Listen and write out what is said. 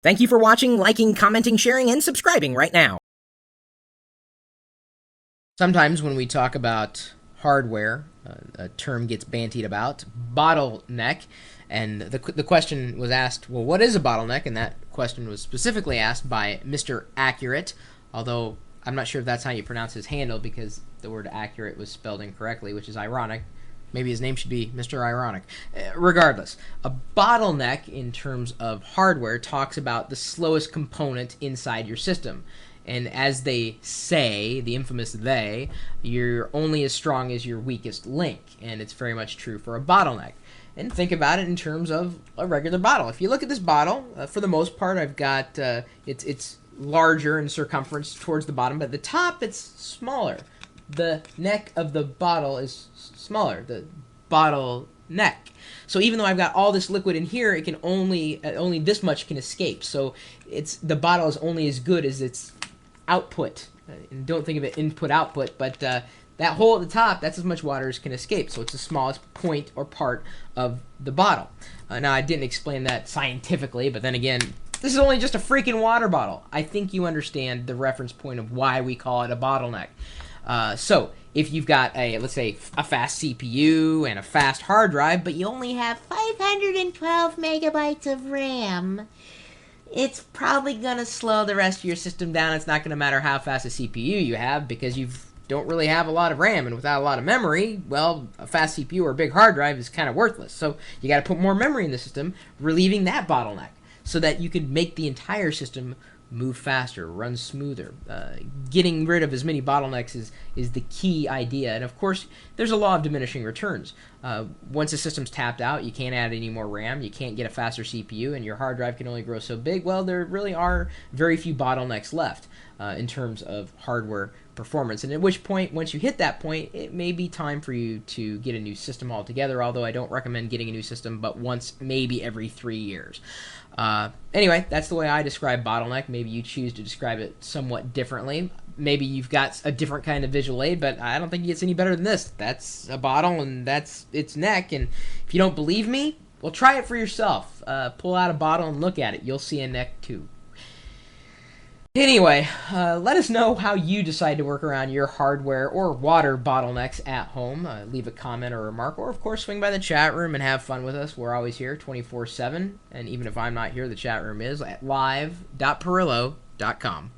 Thank you for watching, liking, commenting, sharing, and subscribing right now. Sometimes when we talk about hardware, a term gets bantied about, bottleneck, and the question was asked, well, what is a bottleneck? And that question was specifically asked by Mr. Accurate, although I'm not sure if that's how you pronounce his handle because the word accurate was spelled incorrectly, which is ironic. Maybe his name should be Mr. Ironic. Regardless, a bottleneck in terms of hardware talks about the slowest component inside your system. And as they say, the infamous they, you're only as strong as your weakest link. And it's very much true for a bottleneck. And think about it in terms of a regular bottle. If you look at this bottle, for the most part, I've got, it's larger in circumference towards the bottom, but at the top it's smaller. The neck of the bottle is smaller, the bottle neck. So even though I've got all this liquid in here, it can only this much can escape. So the bottle is only as good as its output. And don't think of it input-output, but that hole at the top, that's as much water as can escape. So it's the smallest point or part of the bottle. Now, I didn't explain that scientifically, but then again, this is only just a freaking water bottle. I think you understand the reference point of why we call it a bottleneck. So if you've got let's say a fast CPU and a fast hard drive, but you only have 512 megabytes of RAM, it's probably going to slow the rest of your system down. It's not going to matter how fast a CPU you have because you don't really have a lot of RAM, and without a lot of memory, well, a fast CPU or a big hard drive is kind of worthless. So you got to put more memory in the system, relieving that bottleneck so that you can make the entire system move faster, run smoother. Getting rid of as many bottlenecks is the key idea. And of course, there's a law of diminishing returns. Once a system's tapped out, you can't add any more RAM, you can't get a faster CPU, and your hard drive can only grow so big. Well, there really are very few bottlenecks left in terms of hardware performance. And at which point, once you hit that point, it may be time for you to get a new system altogether, although I don't recommend getting a new system but once, maybe every 3 years. Anyway, that's the way I describe bottleneck. Maybe you choose to describe it somewhat differently. Maybe you've got a different kind of visual aid, but I don't think it gets any better than this. That's a bottle, and that's its neck. And if you don't believe me, well, try it for yourself. Pull out a bottle and look at it. You'll see a neck, too. Anyway, let us know how you decide to work around your hardware or water bottlenecks at home. Leave a comment or remark, or of course swing by the chat room and have fun with us. We're always here 24/7, and even if I'm not here, the chat room is at live.pirillo.com.